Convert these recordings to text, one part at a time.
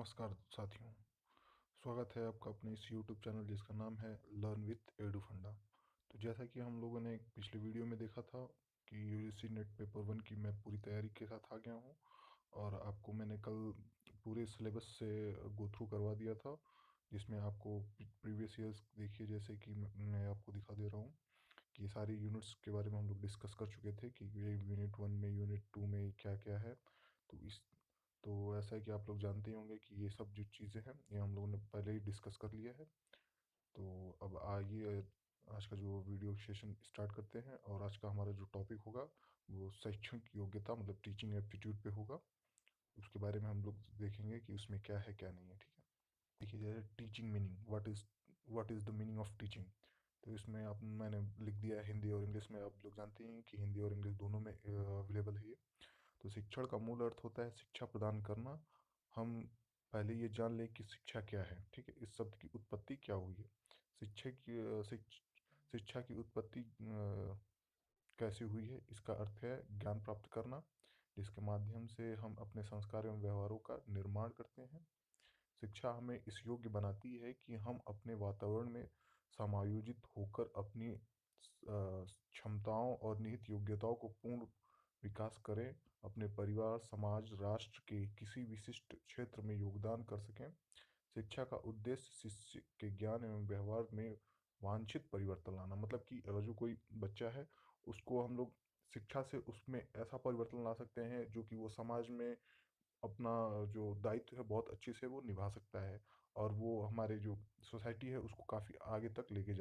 नमस्कार साथियों। स्वागत है आपका अपने इस YouTube चैनल जिसका नाम है लर्न विथ एडू फंडा। तो जैसा कि हम लोगों ने पिछले वीडियो में देखा था कि यूजीसी नेट पेपर 1 की मैं पूरी तैयारी के साथ आ गया हूँ और आपको मैंने कल पूरे सिलेबस से गो थ्रू करवा दिया था, जिसमें आपको प्रीवियस ईयर्स देखिए, जैसे कि मैं आपको दिखा दे रहा हूँ कि सारे यूनिट्स के बारे में हम लोग डिस्कस कर चुके थे कि ये यूनिट 1 में यूनिट 2 में क्या क्या है। तो ऐसा है कि आप लोग जानते ही होंगे कि ये सब जो चीज़ें हैं ये हम लोगों ने पहले ही डिस्कस कर लिया है। तो अब आइए आज का जो वीडियो सेशन स्टार्ट करते हैं, और आज का हमारा जो टॉपिक होगा वो शैक्षणिक योग्यता मतलब टीचिंग एप्टीट्यूड पे होगा। उसके बारे में हम लोग देखेंगे कि उसमें क्या है क्या नहीं है। ठीक है, देखिए जैसे teaching meaning, what is the meaning of teaching. तो इसमें आप मैंने लिख दिया है हिंदी और इंग्लिश में। आप लोग जानते हैं कि हिंदी और इंग्लिश दोनों में अवेलेबल है ये। तो शिक्षण का मूल अर्थ होता है शिक्षा प्रदान करना। हम पहले ये जान लें कि शिक्षा क्या है। ठीक है, इस शब्द की उत्पत्ति क्या हुई है। शिक्षा की उत्पत्ति कैसे हुई है, इसका अर्थ है ज्ञान प्राप्त करना, जिसके माध्यम से हम अपने संस्कार एवं व्यवहारों का निर्माण करते हैं। शिक्षा हमें इस योग्य बनाती है कि हम अपने वातावरण में समायोजित होकर अपनी क्षमताओं और निहित योग्यताओं को पूर्ण विकास करें, अपने परिवार, समाज, राष्ट्र के किसी विशिष्ट क्षेत्र में योगदान कर सकें। शिक्षा का उद्देश्य शिष्य के ज्ञान एवं व्यवहार में वांछित परिवर्तन लाना, मतलब कि अगर जो कोई बच्चा है उसको हम लोग शिक्षा से उसमें ऐसा परिवर्तन ला सकते हैं जो कि वो समाज में अपना जो दायित्व है बहुत अच्छे से वो निभा सकता है, और वो हमारे जो सोसाइटी है उसको काफ़ी आगे तक लेके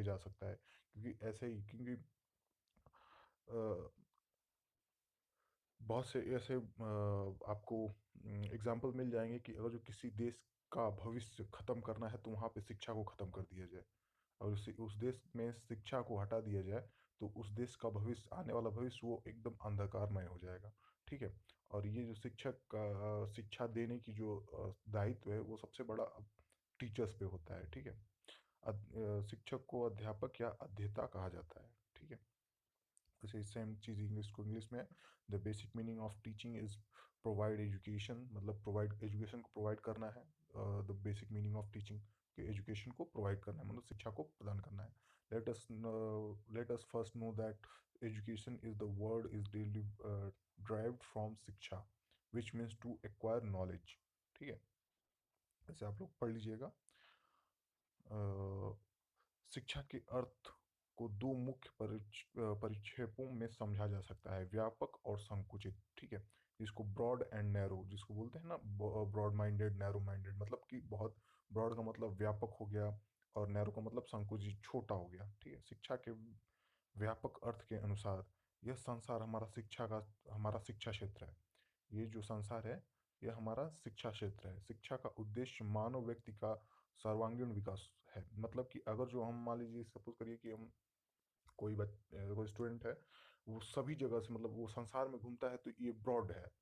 जा सकता है। क्योंकि अ, बहुत से ऐसे आपको एग्जाम्पल मिल जाएंगे कि अगर जो किसी देश का भविष्य खत्म करना है तो वहाँ पे शिक्षा को खत्म कर दिया जाए, और उस देश में शिक्षा को हटा दिया जाए तो उस देश का भविष्य, आने वाला भविष्य वो एकदम अंधकारमय हो जाएगा। ठीक है, और ये जो शिक्षक का शिक्षा देने की जो दायित्व है वो सबसे बड़ा टीचर्स पे होता है। ठीक है, शिक्षक को अध्यापक या अध्येता कहा जाता है। ठीक है, जैसे सेम चीज़ इंग्लिश को इंग्लिश में, the basic meaning of teaching is provide education, मतलब प्रोवाइड एजुकेशन को प्रोवाइड करना है। The basic meaning of teaching के एजुकेशन को प्रोवाइड करना है, मतलब शिक्षा को प्रदान करना है। Let us first know that education is the word is daily derived from शिक्षा, which means to acquire knowledge. ठीक है, ऐसे आप लोग पढ़ लीजिएगा। शिक्षा के अर्थ को दो मुख्य परिक्षेपों में समझा जा सकता है, व्यापक और संकुचित। ठीक है, इसको ब्रॉड एंड नैरो जिसको बोलते हैं ना, ब्रॉड माइंडेड, नैरो माइंडेड, मतलब कि बहुत ब्रॉड का मतलब व्यापक हो गया और नैरो का मतलब संकुचित, छोटा हो गया। ठीक है, शिक्षा के व्यापक अर्थ के अनुसार यह संसार हमारा शिक्षा क्षेत्र है। ये जो संसार है ये हमारा शिक्षा क्षेत्र है। शिक्षा का उद्देश्य मानव व्यक्ति का सर्वांगीण विकास है। मतलब कि अगर जो हम मान लीजिए सपोज करिए कि हम कोई स्टूडेंट है, वो सभी जगह से मतलब वो संसार में घूमता है, तो ये ब्रॉड है।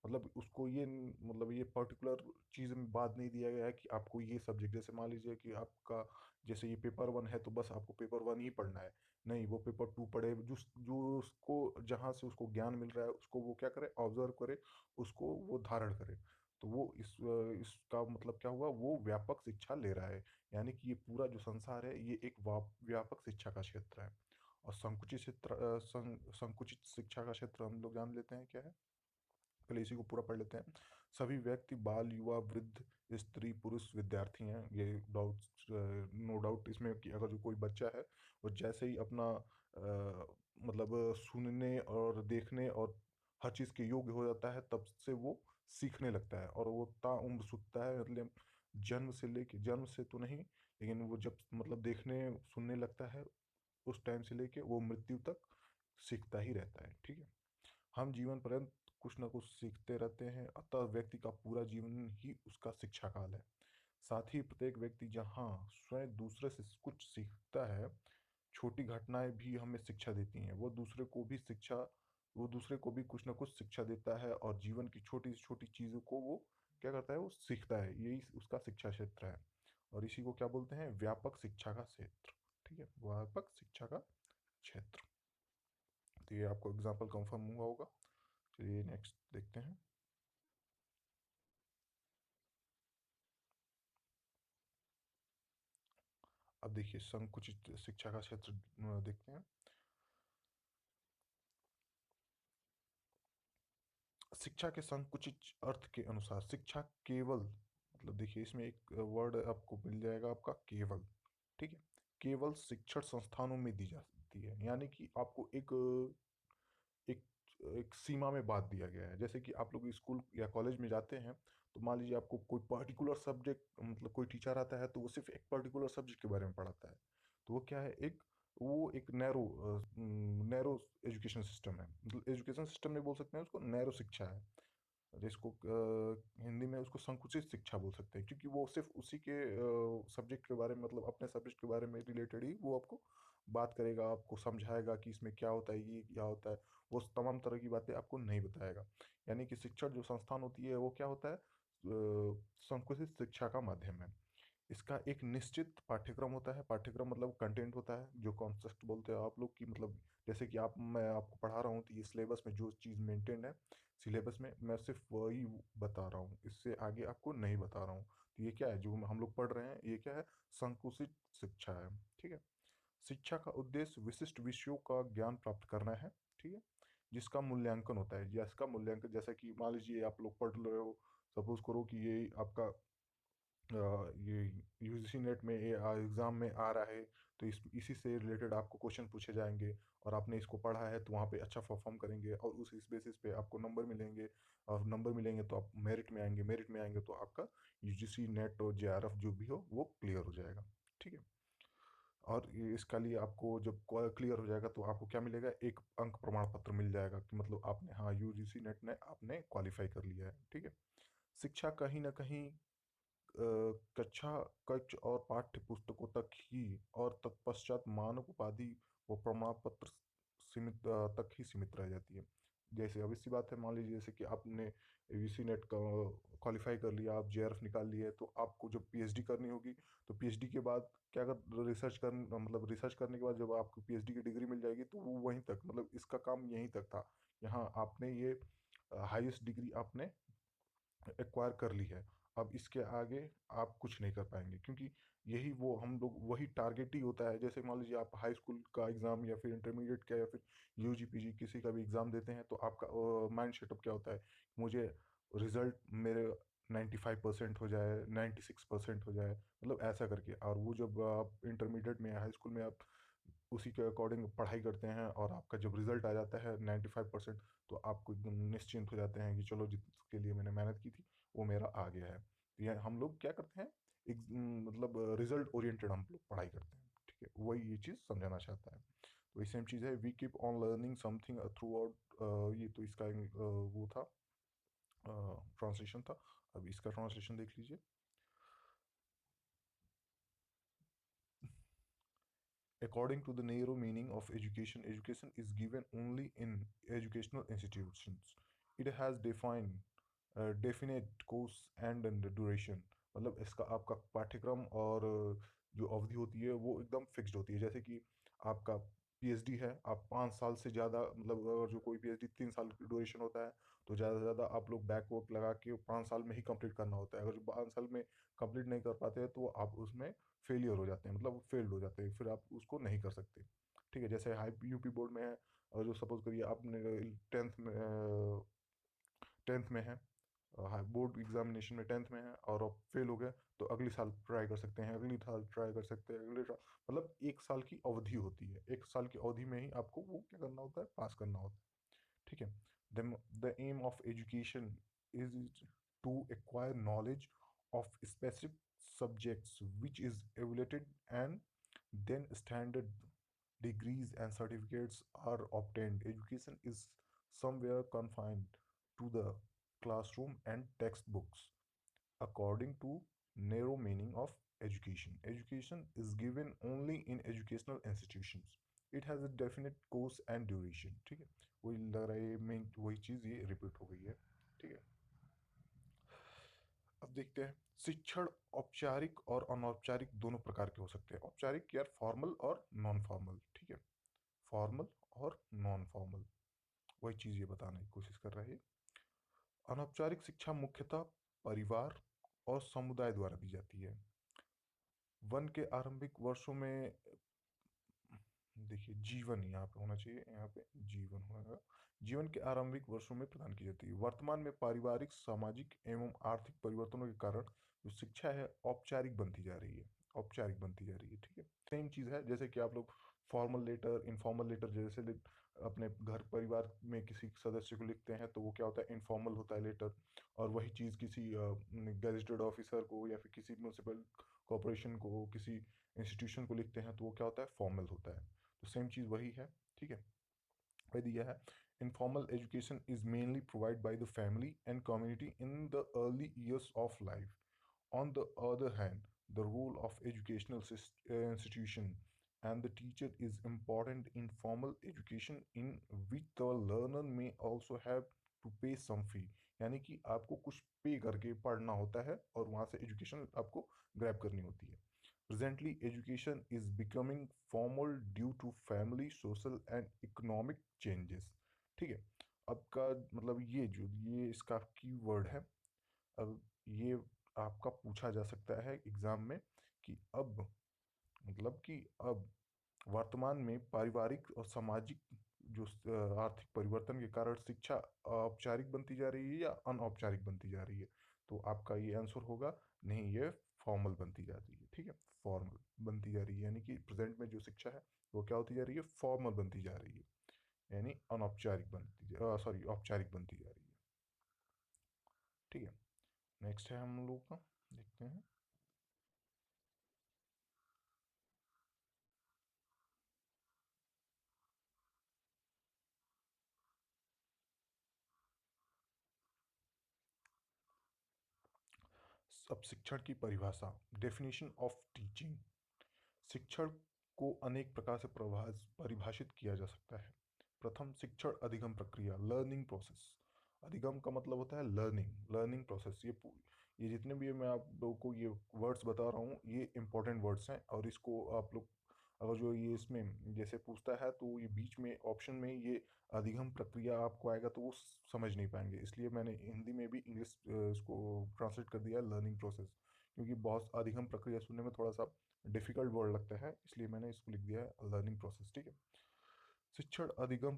मतलब उसको ये मतलब ये पर्टिकुलर चीज़ में बात नहीं दिया गया है कि आपको ये सब्जेक्ट, जैसे मान लीजिए कि आपका जैसे ये पेपर 1 है तो बस आपको पेपर 1 ही पढ़ना है। नहीं, वो पेपर 2 पढ़े, जो जो उसको जहाँ से उसको ज्ञान मिल रहा है उसको वो क्या करे, ऑब्जर्व करे, उसको वो धारण करे। तो वो इसका मतलब क्या हुआ, वो व्यापक शिक्षा ले रहा है। यानी कि ये पूरा जो संसार है ये एक व्यापक शिक्षा का क्षेत्र है। और संकुचित शिक्षा का क्षेत्र हम लोग जान लेते हैं क्या है। पहले इसी को पूरा पढ़ लेते हैं। सभी व्यक्ति, बाल, युवा, वृद्ध, स्त्री, पुरुष, विद्यार्थी हैं। ये डाउट, नो डाउट इसमें कि अगर जो कोई बच्चा है वो जैसे ही अपना मतलब सुनने और देखने और हर चीज़ के योग्य हो जाता है तब से वो सीखने लगता है, और वो ताउम्र सीखता है। मतलब जन्म से तो नहीं, लेकिन वो जब मतलब देखने सुनने लगता है उस टाइम से लेके वो मृत्यु तक सीखता ही रहता है। ठीक है, हम जीवन पर्यंत कुछ ना कुछ सीखते रहते हैं, अतः व्यक्ति का पूरा जीवन ही उसका शिक्षा काल है। साथ ही प्रत्येक व्यक्ति जहाँ स्वयं दूसरे से कुछ सीखता है, छोटी घटनाएं भी हमें शिक्षा देती हैं। वो दूसरे को भी कुछ ना कुछ शिक्षा देता है, और जीवन की छोटी से छोटी चीजों को वो क्या करता है, वो सीखता है। यही उसका शिक्षा क्षेत्र है, और इसी को क्या बोलते हैं, व्यापक शिक्षा का क्षेत्र। ठीक है, व्यापक शिक्षा का क्षेत्र। तो ये आपको एग्जाम्पल कंफर्म हुआ होगा। चलिए नेक्स्ट देखते हैं। अब देखिए संकुचित शिक्षा का क्षेत्र देखते हैं। शिक्षा के संकुचित अर्थ के अनुसार शिक्षा केवल, मतलब देखिए इसमें एक वर्ड आपको मिल जाएगा आपका केवल, ठीक है। केवल शिक्षण संस्थानों में दी जाती है, यानी कि आपको एक एक सीमा में बांध दिया गया है। जैसे कि आप लोग स्कूल या कॉलेज में जाते हैं, तो मान लीजिए आपको कोई पर्टिकुलर सब्जेक्ट, मतलब कोई टीचर आता है तो वो सिर्फ एक पर्टिकुलर सब्जेक्ट के बारे में पढ़ाता है। तो वो क्या है, एक नैरो नैरो एजुकेशन सिस्टम है, मतलब एजुकेशन सिस्टम नहीं बोल सकते हैं उसको, नैरो शिक्षा है। जिसको हिंदी में उसको संकुचित शिक्षा बोल सकते हैं, क्योंकि वो सिर्फ उसी के सब्जेक्ट के बारे में, मतलब अपने सब्जेक्ट के बारे में रिलेटेड ही वो आपको बात करेगा, आपको समझाएगा कि इसमें क्या होता है, ये क्या होता है। वो तमाम तरह की बातें आपको नहीं बताएगा। यानी कि शिक्षण जो संस्थान होती है वो क्या होता है, संकुचित शिक्षा का माध्यम है। इसका एक निश्चित पाठ्यक्रम होता है। पाठ्यक्रम मतलब कंटेंट होता है, जो कॉन्सेप्ट बोलते हैं आप लोग की, मतलब जैसे कि मैं आपको पढ़ा रहा हूँ तो ये सिलेबस में जो चीज़ मेंटेन है, सिलेबस में मैं सिर्फ वही बता रहा हूँ, इससे आगे आपको नहीं बता रहा हूँ। तो ये क्या है जो हम लोग पढ़ रहे हैं, ये क्या है, संकुचित शिक्षा है, ठीक है। शिक्षा का उद्देश्य विशिष्ट विषयों का ज्ञान प्राप्त करना है, ठीक है, जिसका मूल्यांकन होता है। जिसका मूल्यांकन, जैसा कि मान लीजिए आप लोग पढ़ रहे हो, सपोज करो कि ये आपका ये यूजीसी नेट में एग्ज़ाम में आ रहा है, तो इसी से रिलेटेड आपको क्वेश्चन पूछे जाएंगे, और आपने इसको पढ़ा है तो वहाँ पे अच्छा परफॉर्म करेंगे, और इस बेसिस पे आपको नंबर मिलेंगे, और नंबर मिलेंगे तो आप मेरिट में आएंगे, मेरिट में आएंगे तो आपका यूजीसी नेट और जेआरएफ जो भी हो वो क्लियर हो जाएगा, ठीक है। और इसका लिए आपको जब क्लियर हो जाएगा तो आपको क्या मिलेगा, एक अंक प्रमाण पत्र मिल जाएगा कि मतलब आपने, हाँ, यूजीसी नेट ने आपने क्वालिफाई कर लिया है, ठीक है। शिक्षा कहीं ना कहीं कक्षा कक्ष और पाठ्य पुस्तकों तक ही, और तत्पश्चात मानक उपाधि व प्रमाण पत्र तक ही सीमित रह जाती है। जैसे अब इसी बात है, मान लीजिए जैसे कि आपने यूसी नेट का क्वालिफाई कर लिया, आप जेआरएफ निकाल लिए, तो आपको जब पीएचडी करनी होगी, तो पीएचडी के बाद क्या, अगर रिसर्च करने के बाद जब आपको पीएचडी की डिग्री मिल जाएगी, तो वो वहीं तक, मतलब इसका काम यहीं तक था। यहाँ आपने ये हाईएस्ट डिग्री आपने एक्वायर कर ली है। अब इसके आगे आप कुछ नहीं कर पाएंगे, क्योंकि यही वो हम लोग वही टारगेट ही होता है। जैसे मान लीजिए आप हाई स्कूल का एग्ज़ाम या फिर इंटरमीडिएट का या फिर यूजी पीजी किसी का भी एग्ज़ाम देते हैं, तो आपका माइंड सेटअप क्या होता है, मुझे रिजल्ट मेरे 95% हो जाए, 96% हो जाए, मतलब ऐसा करके। और वो जब आप इंटरमीडिएट में या हाई स्कूल में आप उसी के अकॉर्डिंग पढ़ाई करते हैं, और आपका जब रिजल्ट आ जाता है 95%, तो आपको एकदम निश्चिंत हो जाते हैं कि चलो जिसके लिए मैंने मेहनत की थी वो मेरा आ गया है। तो ये हम लोग क्या करते हैं, एक मतलब रिजल्ट ओरिएंटेड हम लोग पढ़ाई करते हैं, ठीक है। वही ये चीज़ समझाना चाहता है। तो ये सेम चीज़ है, we keep on learning something throughout. ये तो इसका वो था, ट्रांसलेशन था। अब इसका ट्रांसलेशन देख लीजिए। According to the narrow meaning of education, education is given only in educational institutions. It has defined definite course and the duration. मतलब इसका आपका पाठ्यक्रम और जो अवधि होती है वो एकदम फिक्स्ड होती है। जैसे कि आपका पीएचडी है, आप 5 साल से ज़्यादा, मतलब अगर जो कोई पीएचडी 3 साल की ड्यूरेशन होता है, तो ज़्यादा से ज़्यादा आप लोग बैक वर्क लगा के 5 साल में ही कंप्लीट करना होता है। अगर जो 5 साल में कंप्लीट नहीं कर पाते हैं तो आप उसमें फेलियर हो जाते हैं, मतलब फेल्ड हो जाते हैं, फिर आप उसको नहीं कर सकते, ठीक है। जैसे हाई यूपी बोर्ड में है, और जो सपोज करिए आपने टेंथ में है, बोर्ड एग्जामिनेशन में टेंथ में है और आप फेल हो गए, तो अगले साल ट्राई कर सकते हैं, अगले साल ट्राई कर सकते हैं, मतलब 1 साल की अवधि होती है। 1 साल की अवधि में ही आपको वो क्या करना होता है, पास करना होता है, ठीक है। The aim of education is to acquire knowledge of specific subjects which is evaluated, and then standard degrees and certificates are obtained. Education is somewhere confined to the classroom and textbooks according to narrow meaning of education. Education is given only in educational institutions. It has a definite course and duration, ठीक है। वही लग रहा है main वही चीज़ ये repeat हो गई है, ठीक है। अब देखते हैं, शिक्षण औपचारिक और अनौपचारिक दोनों प्रकार के हो सकते हैं। औपचारिक यार फॉर्मल और नॉन फॉर्मल, ठीक है। फॉर्मल और नॉन फॉर्मल, वही चीज़ ये बताने की कोशिश कर रहे हैं। अनौपचारिक शिक्षा मुख्यतः परिवार और समुदाय द्वारा दी जाती है। वन के आरंभिक वर्षों में, देखिए जीवन यहाँ पे होना चाहिए, यहाँ पे जीवन होगा। जीवन के आरंभिक वर्षों में प्रदान की जाती है। वर्तमान में पारिवारिक, सामाजिक एवं आर्थिक परिवर्तनों के कारण जो शिक्षा है औपचारिक बनती जा रही है, औपचारिक बनती जा रही है। ठीक है, सेम चीज़ है जैसे कि आप लोग फॉर्मल लेटर, इनफॉर्मल लेटर, जैसे अपने घर परिवार में किसी सदस्य को लिखते हैं तो वो क्या होता है, इनफॉर्मल होता है लेटर। और वही चीज़ किसी गेजेटेड ऑफिसर को या फिर किसी म्यूनसिपल कॉरपोरेशन को, किसी इंस्टीट्यूशन को लिखते हैं तो वो क्या होता है, फॉर्मल होता है। तो सेम चीज़ वही है। ठीक है, वही दिया है। Informal education is mainly provide by the family and community in the early years of life. On the other hand, the role of educational institution and the teacher is important in formal education in which the learner may also have to pay some fee. यानी कि आपको कुछ पे करके पढ़ना होता है और वहाँ से एजुकेशन आपको ग्रैब करनी होती है। Presently, education is becoming formal due to family, social and economic changes. ठीक है, अब का मतलब ये इसका की वर्ड है। अब ये आपका पूछा जा सकता है एग्जाम में कि अब, मतलब कि अब वर्तमान में पारिवारिक और सामाजिक जो आर्थिक परिवर्तन के कारण शिक्षा औपचारिक बनती जा रही है या अनौपचारिक बनती जा रही है। तो आपका ये आंसर होगा नहीं, ये फॉर्मल बनती जा रही है। ठीक है, फॉर्मल बनती जा रही है, यानी कि प्रेजेंट में जो शिक्षा है वो क्या होती जा रही है, फॉर्मल बनती जा रही है, यानी अनौपचारिक बनती, सॉरी औपचारिक बनती जा रही है। ठीक है, नेक्स्ट है हम लोग का, देखते हैं। अब शिक्षण की परिभाषा, डेफिनेशन ऑफ टीचिंग। शिक्षण को अनेक प्रकार से परिभाषित किया जा सकता है। प्रथम, शिक्षण अधिगम प्रक्रिया, लर्निंग प्रोसेस। अधिगम का मतलब होता है लर्निंग, लर्निंग प्रोसेस। ये जितने भी मैं आप लोगों को ये वर्ड्स बता रहा हूँ, ये इंपॉर्टेंट वर्ड्स हैं और इसको आप लोग अगर जो ये इसमें जैसे पूछता है तो ये बीच में ऑप्शन में ये अधिगम प्रक्रिया आपको आएगा तो वो समझ नहीं पाएंगे, इसलिए मैंने हिंदी में भी इंग्लिश इसको ट्रांसलेट कर दिया लर्निंग प्रोसेस, क्योंकि बहुत अधिगम प्रक्रिया सुनने में थोड़ा सा डिफिकल्ट वर्ड लगता है, इसलिए मैंने इसको लिख दिया है लर्निंग प्रोसेस। ठीक है, शिक्षण अधिगम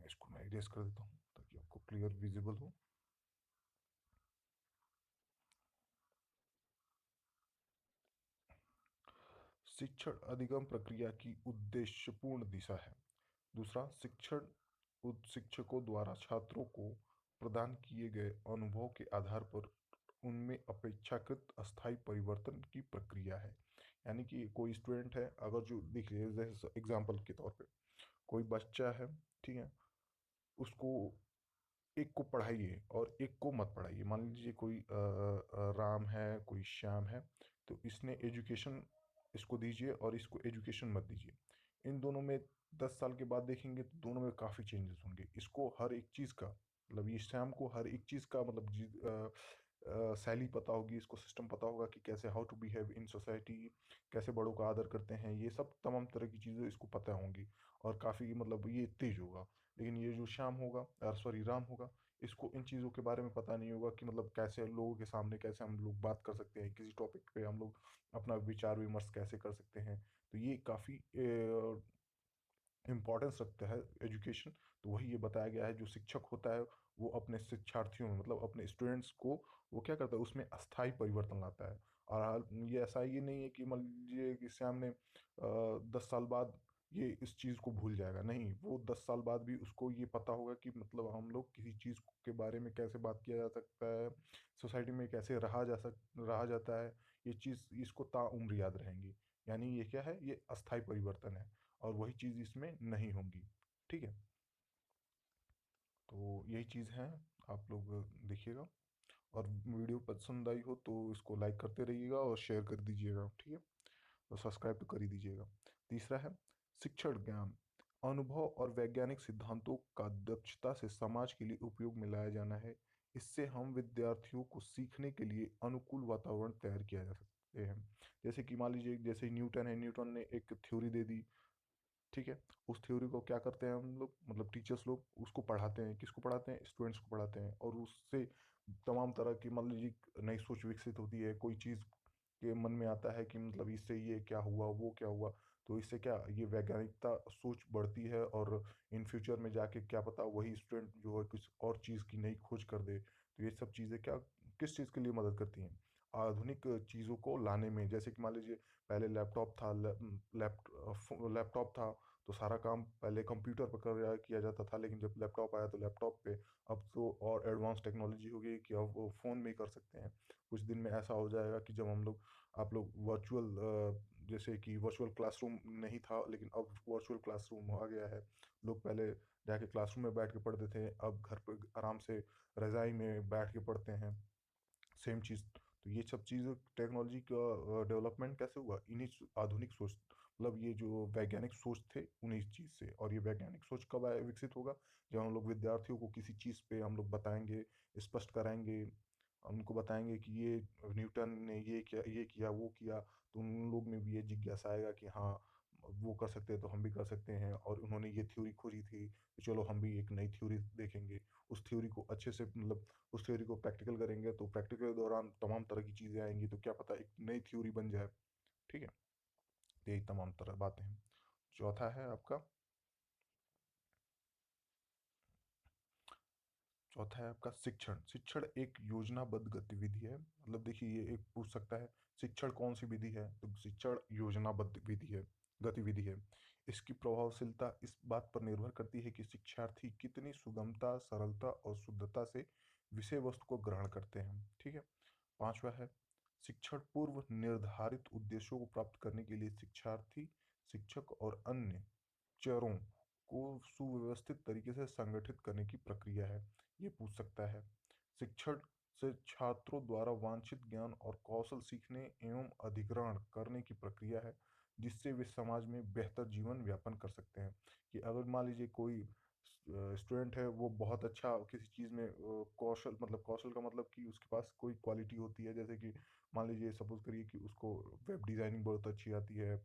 इसको मैं इरेज कर देता हूँ ताकि आपको क्लियर विजिबल हो। शिक्षण अधिगम प्रक्रिया की उद्देश्यपूर्ण दिशा है। दूसरा, शिक्षण शिक्षकों द्वारा छात्रों को प्रदान किए गए अनुभव के आधार पर उनमें अपेक्षाकृत अस्थायी परिवर्तन की प्रक्रिया है। यानी कि कोई स्टूडेंट है, अगर जो देखिए जैसे एग्जाम्पल के तौर पे कोई बच्चा है, ठीक है, उसको एक को पढ़ाइए और एक को मत पढ़ाइए। मान लीजिए कोई राम है, कोई श्याम है, तो इसने एजुकेशन इसको दीजिए और इसको एजुकेशन मत दीजिए। इन दोनों में 10 साल के बाद देखेंगे तो दोनों में काफ़ी चेंजेस होंगे। इसको हर एक चीज़ का मतलब, ये श्याम को हर एक चीज़ का मतलब शैली पता होगी, इसको सिस्टम पता होगा कि कैसे how to behave in society, कैसे बड़ों का आदर करते हैं, ये सब तमाम तरह की चीज़ें इसको पता होंगी और काफ़ी मतलब ये तेज होगा। लेकिन ये जो श्याम होगा, सॉरी राम होगा, इसको इन चीज़ों के बारे में पता नहीं होगा कि मतलब कैसे लोगों के सामने कैसे हम लोग बात कर सकते हैं, किसी टॉपिक पे हम लोग अपना विचार विमर्श कैसे कर सकते हैं। तो ये काफ़ी इम्पोर्टेंस रखता है एजुकेशन। तो वही ये बताया गया है, जो शिक्षक होता है वो अपने शिक्षार्थियों में मतलब अपने स्टूडेंट्स को वो क्या करता है, उसमें अस्थायी परिवर्तन लाता है। और ये ऐसा ये नहीं है कि मान लीजिए कि सामने 10 साल बाद ये इस चीज़ को भूल जाएगा, नहीं, वो 10 साल बाद भी उसको ये पता होगा कि मतलब हम लोग किसी चीज़ के बारे में कैसे बात किया जा सकता है, सोसाइटी में कैसे रहा जाता है। ये चीज़ इसको ताउम्र याद रहेंगी। यानी ये क्या है, ये अस्थायी परिवर्तन है और वही चीज़ इसमें नहीं होंगी। ठीक है, तो यही चीज़ है, आप लोग देखिएगा। और वीडियो पसंद आई हो तो इसको लाइक करते रहिएगा और शेयर कर दीजिएगा। ठीक है, तो सब्सक्राइब तो कर ही दीजिएगा। तीसरा है शिक्षण ज्ञान, अनुभव और वैज्ञानिक सिद्धांतों का दक्षता से समाज के लिए उपयोग में लाया जाना है। इससे हम विद्यार्थियों को सीखने के लिए अनुकूल वातावरण तैयार किया जा सकते हैं। जैसे कि मान लीजिए जैसे न्यूटन है, न्यूटन ने एक थ्योरी दे दी। ठीक है, उस थ्योरी को क्या करते हैं हम लोग, मतलब टीचर्स लोग उसको पढ़ाते हैं, किसको पढ़ाते हैं, स्टूडेंट्स को पढ़ाते हैं और उससे तमाम तरह की मान लीजिए नई सोच विकसित होती है, कोई चीज़ के मन में आता है कि मतलब इससे ये क्या हुआ, वो क्या हुआ। तो इससे क्या ये वैज्ञानिकता सोच बढ़ती है, और इन फ्यूचर में जाके क्या पता वही स्टूडेंट जो है कुछ और चीज़ की नई खोज कर दे। तो ये सब चीज़ें क्या किस चीज़ के लिए मदद करती हैं? आधुनिक चीज़ों को लाने में। जैसे कि मान लीजिए पहले लैपटॉप था, लैपटॉप था तो सारा काम पहले कंप्यूटर पर किया जाता था, लेकिन जब लैपटॉप आया तो लैपटॉप पे अब तो और एडवांस टेक्नोलॉजी हो गई कि अब वो फ़ोन में ही कर सकते हैं। कुछ दिन में ऐसा हो जाएगा कि जब हम लोग आप लोग जैसे कि वर्चुअल क्लासरूम नहीं था, लेकिन अब वर्चुअल क्लासरूम आ गया है। लोग पहले जाके क्लासरूम में बैठ के पढ़ते थे, अब घर पे आराम से रज़ाई में बैठ के पढ़ते हैं। सेम चीज़। तो ये सब चीज़ टेक्नोलॉजी का डेवलपमेंट कैसे हुआ? आधुनिक सोच, मतलब ये जो वैज्ञानिक सोच थे उन्हीं चीज़ से। और ये वैज्ञानिक सोच कब विकसित होगा? जब हम लोग विद्यार्थियों को किसी चीज़ पे हम लोग बताएंगे, स्पष्ट कराएंगे, उनको बताएंगे कि ये न्यूटन ने ये किया वो किया, तो उन लोग में भी ये जिज्ञासा आएगा कि हाँ वो कर सकते हैं तो हम भी कर सकते हैं, और उन्होंने ये थ्योरी खोजी थी तो चलो हम भी एक नई थ्योरी देखेंगे। उस थ्योरी को अच्छे से मतलब उस थ्योरी को प्रैक्टिकल करेंगे, तो प्रैक्टिकल के दौरान तमाम तरह की चीज़ें आएंगी, तो क्या पता एक नई थ्योरी बन जाए। ठीक है, तो यही तमाम तरह बातें हैं। चौथा है आपका चौथा है आपका शिक्षण। शिक्षण एक योजनाबद्ध गतिविधि है। मतलब देखिए ये एक पूछ सकता है शिक्षण कौन सी विधि है, तो शिक्षण योजनाबद्ध विधि है, गतिविधि है। इसकी प्रभावशीलता इस बात पर निर्भर करती है कि शिक्षार्थी कितनी सुगमता, सरलता और शुद्धता से विषय वस्तु को ग्रहण करते हैं। ठीक है। पांचवा है शिक्षण पूर्व निर्धारित उद्देश्यों को प्राप्त करने के लिए शिक्षार्थी, शिक्षक और अन्य चरों को सुव्यवस्थित तरीके से संगठित करने की प्रक्रिया है। ये पूछ सकता है शिक्षण से छात्रों द्वारा वांछित ज्ञान और कौशल सीखने एवं अधिग्रहण करने की प्रक्रिया है, जिससे वे समाज में बेहतर जीवन यापन कर सकते हैं। कि अगर मान लीजिए कोई स्टूडेंट है, वो बहुत अच्छा किसी चीज़ में कौशल, मतलब कौशल का मतलब कि उसके पास कोई क्वालिटी होती है, जैसे कि मान लीजिए सपोज करिए कि उसको वेब डिज़ाइनिंग बहुत अच्छी आती है,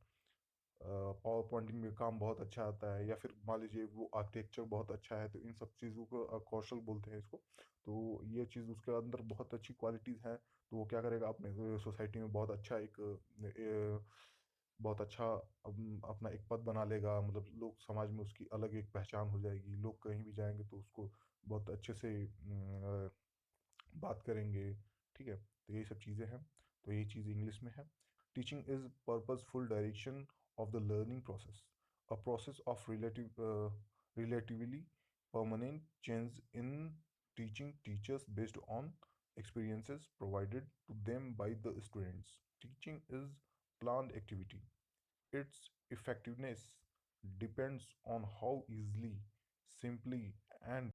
पावर पॉइंटिंग में काम बहुत अच्छा आता है, या फिर मान लीजिए वो आर्किटेक्चर बहुत अच्छा है, तो इन सब चीज़ों को कौशल बोलते हैं इसको। तो ये चीज़ उसके अंदर बहुत अच्छी क्वालिटीज़ हैं, तो वो क्या करेगा अपने सोसाइटी में बहुत अच्छा बहुत अच्छा अपना एक पद बना लेगा। मतलब लोग समाज में उसकी अलग एक पहचान हो जाएगी, लोग कहीं भी जाएंगे तो उसको बहुत अच्छे से बात करेंगे। ठीक है, तो यही सब चीज़ें हैं। तो यही चीज़ इंग्लिश में है। Teaching is purposeful direction of the learning process, a process of relatively permanent change in teaching teachers based on experiences provided to them by the students. Teaching is planned activity. Its effectiveness depends on how easily, simply, and